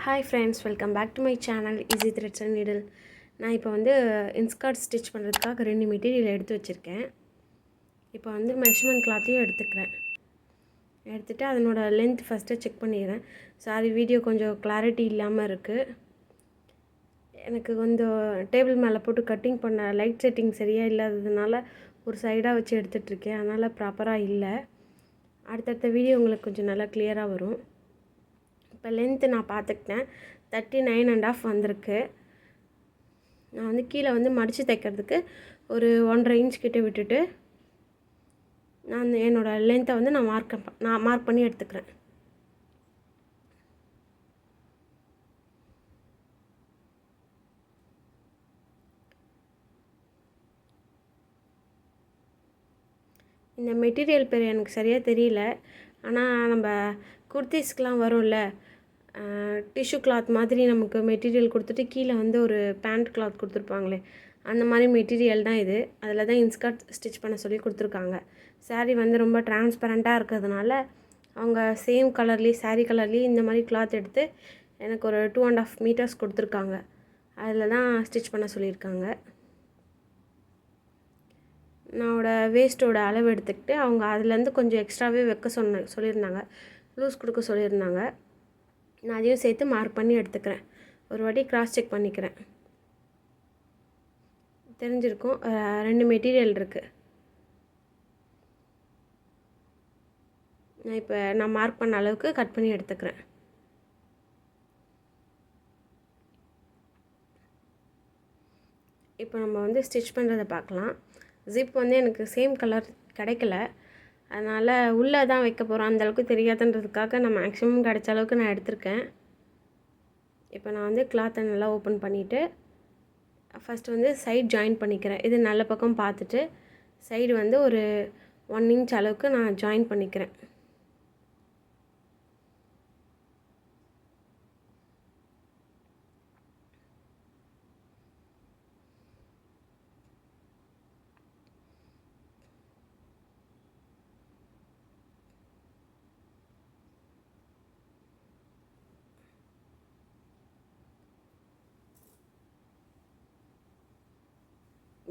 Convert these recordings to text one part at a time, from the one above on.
Hi friends, welcome back to my channel Easy Threads and Needle. நான் இப்போ வந்து inskirt stitch பண்ணுறதுக்காக 2 material எடுத்து வச்சுருக்கேன். இப்போ வந்து மெஷர்மெண்ட் கிளாத்தையும் எடுத்துகிட்டு அதனோட லென்த் ஃபஸ்ட்டு செக் பண்ணிடுறேன். சாரி, வீடியோ கொஞ்சம் கிளாரிட்டி இல்லாமல் இருக்குது. எனக்கு கொஞ்சம் டேபிள் மேலே போட்டு கட்டிங் பண்ண லைட் செட்டிங் சரியாக இல்லாததுனால ஒரு சைடாக வச்சு எடுத்துகிட்ருக்கேன். அதனால் ப்ராப்பராக இல்லை. அடுத்தடுத்த வீடியோ உங்களுக்கு கொஞ்சம் நல்லா கிளியராக வரும். இப்போ லென்த்து நான் பார்த்துக்கிட்டேன், 39.5 வந்திருக்கு. நான் வந்து கீழே வந்து மடித்து தைக்கிறதுக்கு ஒரு 1.5 இன்ச் கிட்டே விட்டுட்டு நான் என்னோடய லென்த்தை வந்து நான் மார்க் பண்ணி எடுத்துக்கிறேன். இந்த மெட்டீரியல் பேர் எனக்கு சரியாக தெரியல. ஆனால் நம்ம குர்த்திஸ்க்கெலாம் வரும்ல, டிஷ்யூ கிளாத் மாதிரி நமக்கு மெட்டீரியல் கொடுத்துட்டு கீழே வந்து ஒரு பேண்ட் கிளாத் கொடுத்துருப்பாங்களே, அந்த மாதிரி மெட்டீரியல் தான் இது. அதில் தான் இன்ஸ்கர்ட் ஸ்டிச் பண்ண சொல்லி கொடுத்துருக்காங்க. சாரீ வந்து ரொம்ப டிரான்ஸ்பரண்ட்டாக இருக்கிறதுனால அவங்க சேம் கலர்லேயே, சாரீ கலர்லேயே இந்த மாதிரி கிளாத் எடுத்து எனக்கு ஒரு 2.5 மீட்டர்ஸ் கொடுத்துருக்காங்க. அதில் தான் ஸ்டிச் பண்ண சொல்லியிருக்காங்க. என்னோட வேஸ்ட்டோட அளவு எடுத்துக்கிட்டு அவங்க அதுலேருந்து கொஞ்சம் எக்ஸ்ட்ராவே வைக்க சொல்லியிருந்தாங்க, லூஸ் கொடுக்க சொல்லியிருந்தாங்க. நான் அதையும் சேர்த்து மார்க் பண்ணி எடுத்துக்கிறேன். ஒரு வாட்டி கிராஸ் செக் பண்ணிக்கிறேன். தெரிஞ்சிருக்கும், 2 மெட்டீரியல் இருக்குது. நான் மார்க் பண்ண அளவுக்கு கட் பண்ணி எடுத்துக்கிறேன். இப்போ நம்ம வந்து ஸ்டிச் பண்ணுறதை பார்க்கலாம். ஜிப் வந்து எனக்கு சேம் கலர் கிடைக்கல, அதனால் உள்ளே தான் வைக்க போகிறோம். அந்தளவுக்கு தெரியாதுன்றதுக்காக நான் மேக்ஸிமம் கிடைச்ச அளவுக்கு நான் எடுத்திருக்கேன். இப்போ நான் வந்து கிளாத்தை நல்லா ஓப்பன் பண்ணிவிட்டு ஃபஸ்ட்டு வந்து சைட் ஜாயின் பண்ணிக்கிறேன். இது நல்ல பக்கம் பார்த்துட்டு சைடு வந்து ஒரு 1 இன்ச் அளவுக்கு நான் ஜாயின் பண்ணிக்கிறேன்.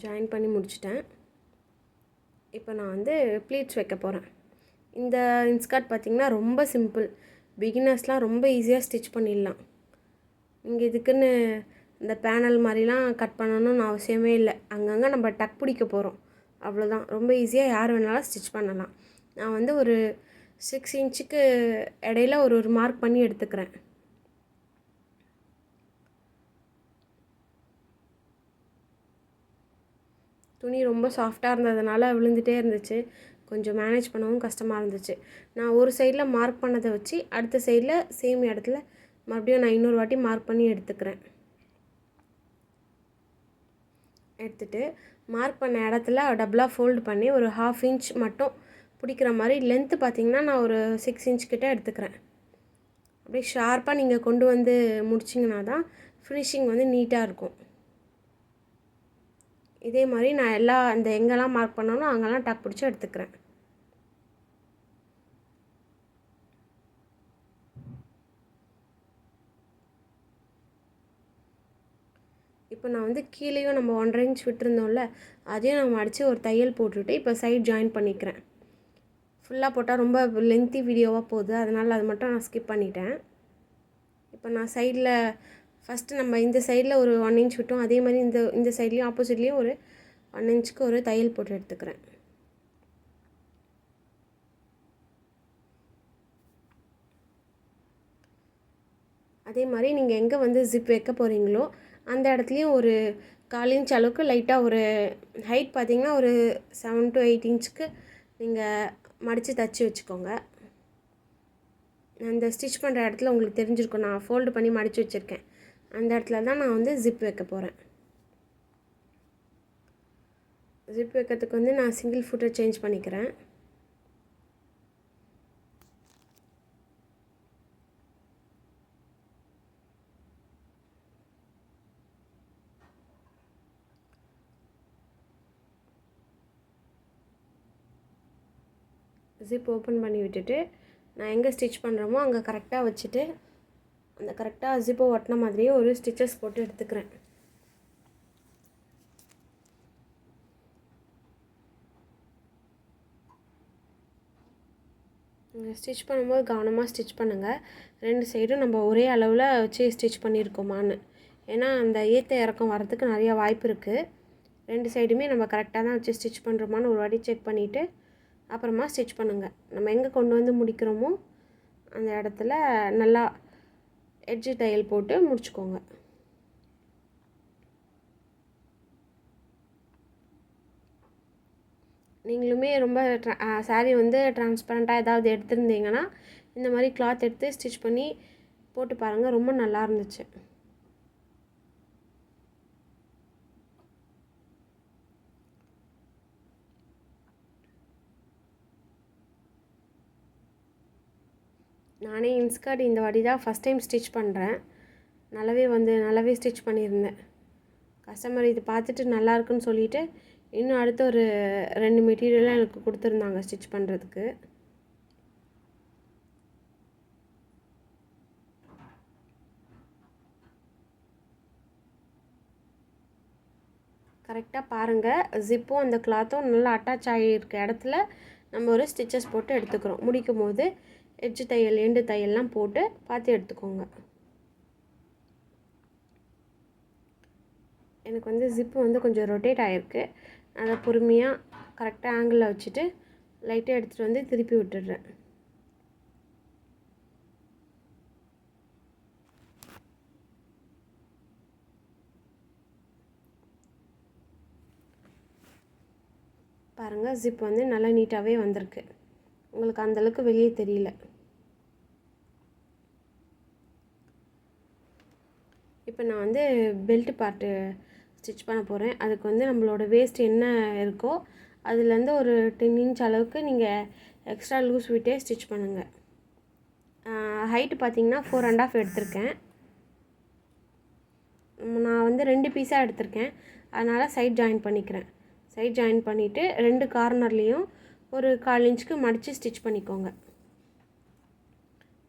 ஜாயின் பண்ணி முடிச்சிட்டேன். இப்போ நான் வந்து ப்ளீட்ஸ் வைக்க போகிறேன். இந்த இன்ஸ்கர்ட் பார்த்திங்கன்னா ரொம்ப சிம்பிள், பிகினர்ஸ்லாம் ரொம்ப ஈஸியாக ஸ்டிச் பண்ணிடலாம். நீங்கள் இதுக்குன்னு இந்த பேனல் மாதிரிலாம் கட் பண்ணணும்னு அவசியமே இல்லை. அங்கங்கே நம்ம டக் பிடிக்க போகிறோம், அவ்வளோதான். ரொம்ப ஈஸியாக யார் வேணாலும் ஸ்டிச் பண்ணலாம். நான் வந்து ஒரு 6 இன்ச்சுக்கு இடையில ஒரு மார்க் பண்ணி எடுத்துக்கிறேன். துணி ரொம்ப சாஃப்டாக இருந்ததுனால விழுந்துகிட்டே இருந்துச்சு, கொஞ்சம் மேனேஜ் பண்ணவும் கஷ்டமாக இருந்துச்சு. நான் ஒரு சைடில் மார்க் பண்ணதை வச்சு அடுத்த சைடில் சேம் இடத்துல மறுபடியும் நான் இன்னொரு வாட்டி மார்க் பண்ணி எடுத்துக்கிறேன். எடுத்துகிட்டு மார்க் பண்ண இடத்துல டபுளாக ஃபோல்டு பண்ணி ஒரு 1/2 இன்ச் மட்டும் பிடிக்கிற மாதிரி லென்த்து பார்த்திங்கன்னா நான் ஒரு 6 இன்ச் கிட்டே எடுத்துக்கிறேன். அப்படியே ஷார்ப்பாக நீங்கள் கொண்டு வந்து முடிச்சிங்கன்னா தான் ஃபினிஷிங் வந்து நீட்டாக இருக்கும். இதே மாதிரி நான் அந்த எங்கெல்லாம் மார்க் பண்ணணும் அங்கெல்லாம் டக் பிடிச்சி எடுத்துக்கிறேன். இப்போ நான் வந்து கீழேயும் நம்ம 1.5 இன்ச் விட்டுருந்தோம்ல, அதையும் நம்ம அடித்து ஒரு தையல் போட்டுவிட்டு இப்போ சைட் ஜாயின் பண்ணிக்கிறேன். ஃபுல்லாக போட்டால் ரொம்ப லென்த்தி வீடியோவாக போகுது, அதனால் அது மட்டும் நான் ஸ்கிப் பண்ணிட்டேன். இப்போ நான் சைடில் ஃபஸ்ட்டு நம்ம இந்த சைடில் ஒரு 1 இன்ச் விட்டோம், அதே மாதிரி இந்த சைட்லேயும் ஆப்போசிட்லேயும் ஒரு 1 இன்ச்சுக்கு ஒரு தையல் போட்டு எடுத்துக்கிறேன். அதே மாதிரி நீங்கள் எங்கே வந்து ஜிப் வைக்க போகிறீங்களோ அந்த இடத்துலையும் ஒரு 1/4 இன்ச் அளவுக்கு லைட்டாக ஒரு ஹைட் பார்த்திங்கன்னா ஒரு 7 to 8 இன்ச்சுக்கு நீங்கள் மடித்து தைச்சி வச்சுக்கோங்க. அந்த ஸ்டிச் பண்ணுற இடத்துல உங்களுக்கு தெரிஞ்சிருக்கும், நான் ஃபோல்டு பண்ணி மடித்து வச்சுருக்கேன். அந்த இடத்துல தான் நான் வந்து ஜிப் வைக்க போகிறேன். ஜிப் வைக்கிறதுக்கு வந்து நான் சிங்கிள் ஃபுட்டை சேஞ்ச் பண்ணிக்கிறேன். ஜிப் ஓப்பன் பண்ணி விட்டுட்டு நான் எங்கே ஸ்டிச் பண்ணுறோமோ அங்கே கரெக்டாக வச்சுட்டு அந்த கரெக்டாக ஜிப்பை ஒட்டின மாதிரியே ஒரு ஸ்டிச்சஸ் போட்டு எடுத்துக்கிறேன். ஸ்டிச் பண்ணும்போது கவனமாக ஸ்டிச் பண்ணுங்கள். 2 சைடும் நம்ம ஒரே அளவில் வச்சு ஸ்டிச் பண்ணியிருக்கோமான்னு. ஏன்னா அந்த ஏற்ற இறக்கம் வரதுக்கு நிறையா வாய்ப்பு இருக்குது. 2 சைடுமே நம்ம கரெக்டாக தான் வச்சு ஸ்டிச் பண்ணுறோமான்னு ஒரு வாட்டி செக் பண்ணிவிட்டு அப்புறமா ஸ்டிச் பண்ணுங்கள். நம்ம எங்கே கொண்டு வந்து முடிக்கிறோமோ அந்த இடத்துல நல்லா எட்ஜு தையல் போட்டு முடிச்சுக்கோங்க. நீங்களுமே ரொம்ப சாரீ வந்து டிரான்ஸ்பரண்ட்டாக ஏதாவது எடுத்திருந்தீங்கன்னா இந்த மாதிரி கிளாத் எடுத்து ஸ்டிச் பண்ணி போட்டு பாருங்கள், ரொம்ப நல்லா இருந்துச்சு. நானே இன்ஸ்கர்ட் இந்த வாட்டி தான் ஃபஸ்ட் டைம் ஸ்டிச் பண்ணுறேன். நல்லாவே ஸ்டிச் பண்ணியிருந்தேன். கஸ்டமர் இது பார்த்துட்டு நல்லா இருக்குன்னு சொல்லிவிட்டு இன்னும் அடுத்து ஒரு 2 மெட்டீரியலும் எனக்கு கொடுத்துருந்தாங்க ஸ்டிச் பண்ணுறதுக்கு. கரெக்டாக பாருங்கள், ஜிப்பும் அந்த கிளாத்தும் நல்லா அட்டாச் ஆகியிருக்க இடத்துல நம்ம ஒரு ஸ்டிச்சஸ் போட்டு எடுத்துக்கிறோம். முடிக்கும் போது எட்ஜு தையல் எண்டு தையல்லாம் போட்டு பார்த்து எடுத்துக்கோங்க. எனக்கு வந்து ஜிப்பு வந்து கொஞ்சம் ரொட்டேட் ஆகிருக்கு. அதை பொறுமையாக கரெக்டாக ஆங்கிளில் வச்சுட்டு லைட்டாக எடுத்துகிட்டு வந்து திருப்பி விட்டுடுறேன். பாருங்கள், ஜிப் வந்து நல்லா நீட்டாகவே வந்திருக்கு. உங்களுக்கு அந்தளவுக்கு வெளியே தெரியல. இப்போ நான் வந்து பெல்ட் பார்ட்டு ஸ்டிச் பண்ண போகிறேன். அதுக்கு வந்து நம்மளோட வேஸ்ட் என்ன இருக்கோ அதுலேருந்து ஒரு 10 இன்ச் அளவுக்கு நீங்கள் எக்ஸ்ட்ரா லூஸ் விட்டே ஸ்டிச் பண்ணுங்கள். ஹைட்டு பார்த்தீங்கன்னா 4.5 எடுத்திருக்கேன். நான் வந்து 2 பீஸாக எடுத்திருக்கேன். அதனால் சைட் ஜாயின் பண்ணிக்கிறேன். சைட் ஜாயின் பண்ணிவிட்டு 2 கார்னர்லேயும் ஒரு 1/4 இன்ச்சுக்கு மடித்து ஸ்டிச் பண்ணிக்கோங்க.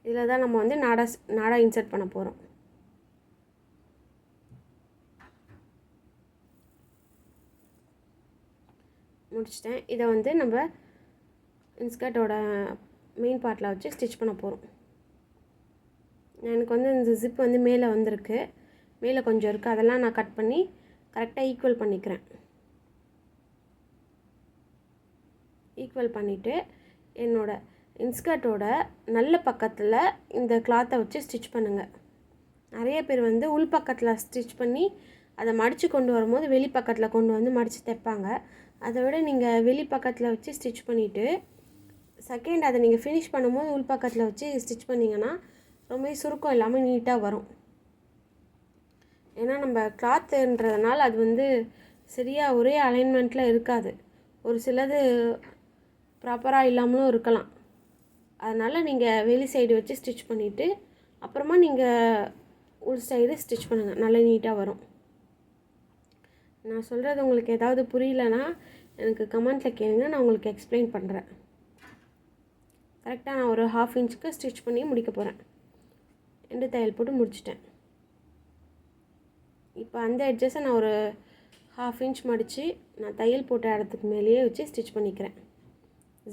இதில் தான் நம்ம வந்து நாடா இன்சர்ட் பண்ண போகிறோம். முடிச்சிட்டேன். இதை வந்து நம்ம இன்ஸ்கர்ட்டோட மெயின் பார்ட்டில் வச்சு ஸ்டிச் பண்ண போகிறோம். எனக்கு வந்து இந்த ஜிப் வந்து மேலே வந்திருக்கு, மேலே கொஞ்சம் இருக்குது. அதெல்லாம் நான் கட் பண்ணி கரெக்டாக ஈக்குவல் பண்ணிக்கிறேன். ஈக்குவல் பண்ணிவிட்டு என்னோடய இன்ஸ்கர்ட்டோட நல்ல பக்கத்தில் இந்த கிளாத்தை வச்சு ஸ்டிச் பண்ணுங்கள். நிறைய பேர் வந்து உள் பக்கத்தில் ஸ்டிச் பண்ணி அதை மடித்து கொண்டு வரும்போது வெளி பக்கத்தில் கொண்டு வந்து மடித்து தைப்பாங்க. அதை விட நீங்கள் வெளி பக்கத்தில் வச்சு ஸ்டிச் பண்ணிவிட்டு செகண்ட் அதை நீங்கள் ஃபினிஷ் பண்ணும்போது உள் பக்கத்தில் வச்சு ஸ்டிச் பண்ணிங்கன்னா ரொம்ப சுருக்கம் இல்லாமல் நீட்டாக வரும். ஏன்னா நம்ம கிளாத்துன்றதுனால அது வந்து சரியாக ஒரே அலைன்மெண்ட்டில் இருக்காது. ஒரு சிலது ப்ராப்பராக இல்லாமலும் இருக்கலாம். அதனால் நீங்கள் வெளி சைடு வச்சு ஸ்டிச் பண்ணிவிட்டு அப்புறமா நீங்கள் உள் சைடு ஸ்டிச் பண்ணுங்கள், நல்லா நீட்டாக வரும். நான் சொல்கிறது உங்களுக்கு ஏதாவது புரியலன்னா எனக்கு கமெண்ட்டில் கேளுங்க, நான் உங்களுக்கு எக்ஸ்பிளைன் பண்ணுறேன். கரெக்டாக நான் ஒரு 1/2 இன்ச்சுக்கு ஸ்டிச் பண்ணி முடிக்க போகிறேன். எண்டு தையல் போட்டு முடிச்சிட்டேன். இப்போ அந்த எட்ஜஸை நான் ஒரு 1/2 இன்ச் மடித்து நான் தையல் போட்ட இடத்துக்கு மேலேயே வச்சு ஸ்டிச் பண்ணிக்கிறேன்.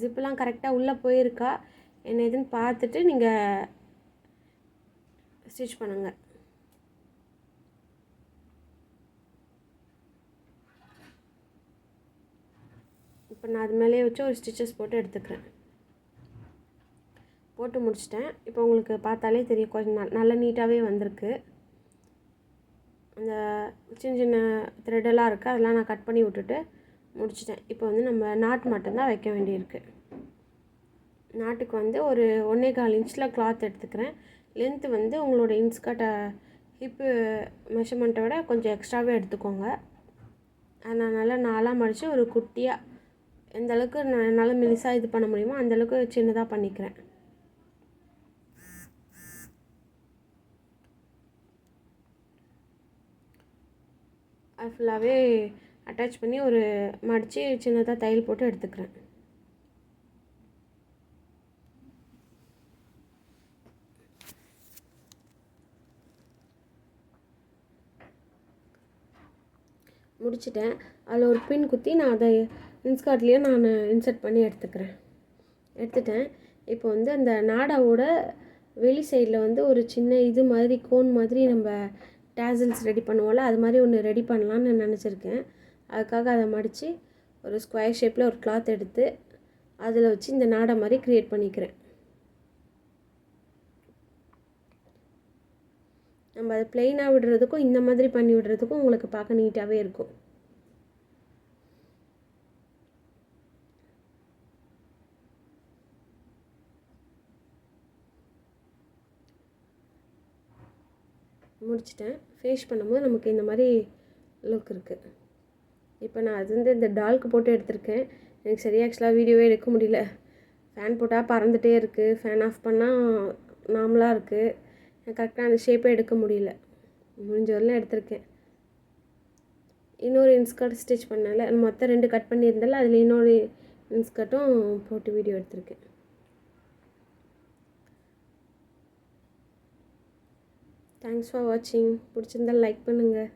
ஜிப்பெலாம் கரெக்டாக உள்ளே போயிருக்கா என்ன எதுன்னு பார்த்துட்டு நீங்கள் ஸ்டிச் பண்ணுங்கள். இப்போ நான் அது மேலேயே வச்சு ஒரு ஸ்டிச்சஸ் போட்டு எடுத்துக்கிறேன். போட்டு முடிச்சிட்டேன். இப்போ உங்களுக்கு பார்த்தாலே தெரியும், கொஞ்சம் நல்லா நீட்டாகவே வந்திருக்கு. அந்த சின்ன சின்ன த்ரெட்டெல்லாம் இருக்குது, அதெல்லாம் நான் கட் பண்ணி விட்டுட்டு முடிச்சிட்டேன். இப்போ வந்து நம்ம நாட் மட்டும்தான் வைக்க வேண்டியிருக்கு. நாட்டுக்கு வந்து ஒரு 1.25 இன்ச்சில் கிளாத் எடுத்துக்கிறேன். லென்த்து வந்து உங்களோட இன்ஸ்கர்ட்டை ஹிப்பு மெஷர்மெண்ட்டை விட கொஞ்சம் எக்ஸ்ட்ராவே எடுத்துக்கோங்க. நான் நல்லா 4ஆக மடித்து ஒரு குட்டியாக எந்த அளவுக்கு என்னால் மெலிசாக இது பண்ண முடியுமோ அந்தளவுக்கு சின்னதாக பண்ணிக்கிறேன். அது ஃபுல்லாகவே அட்டாச் பண்ணி ஒரு மடித்து சின்னதாக தையல் போட்டு எடுத்துக்கிறேன். முடிச்சிட்டேன். அதில் ஒரு பின் குத்தி நான் அதை இன்ஸ்கர்ட்லேயே நான் இன்சர்ட் பண்ணி எடுத்துட்டேன். இப்போ வந்து அந்த நாடாவோட வெளி சைடில் வந்து ஒரு சின்ன இது மாதிரி கோன் மாதிரி நம்ம டேசல்ஸ் ரெடி பண்ணுவோம்ல, அது மாதிரி ஒன்று ரெடி பண்ணலான்னு நினச்சிருக்கேன். அதுக்காக அதை மடித்து ஒரு ஸ்கொயர் ஷேப்பில் ஒரு கிளாத் எடுத்து அதில் வச்சு இந்த நாடா மாதிரி க்ரியேட் பண்ணிக்கிறேன். நம்ம அதை ப்ளெயினாக விடுறதுக்கும் இந்த மாதிரி பண்ணி விடுறதுக்கும் உங்களுக்கு பார்க்க நீட்டாகவே இருக்கும். முடிச்சிட்டேன். ஃபேஸ் பண்ணும்போது நமக்கு இந்த மாதிரி லுக் இருக்குது. இப்போ நான் அது வந்து இந்த டால்க்கு போட்டு எடுத்திருக்கேன். எனக்கு சரியாக ஆக்சுவலாக வீடியோவே எடுக்க முடியல. ஃபேன் போட்டால் பறந்துகிட்டே இருக்குது, ஃபேன் ஆஃப் பண்ணால் நார்மலாக இருக்குது. கரெக்டாக அந்த ஷேப்பே எடுக்க முடியல. முடிஞ்ச வரலாம் எடுத்திருக்கேன். இன்னொரு இன்ஸ்கர்ட் ஸ்டிச் பண்ணல, மொத்தம் 2 கட் பண்ணியிருந்தால அதில் இன்னொரு இன்ஸ்கர்ட்டும் போட்டு வீடியோ எடுத்திருக்கேன். தேங்க்ஸ் ஃபார் வாட்சிங். பிடிச்சிருந்தால் லைக் பண்ணுங்கள்.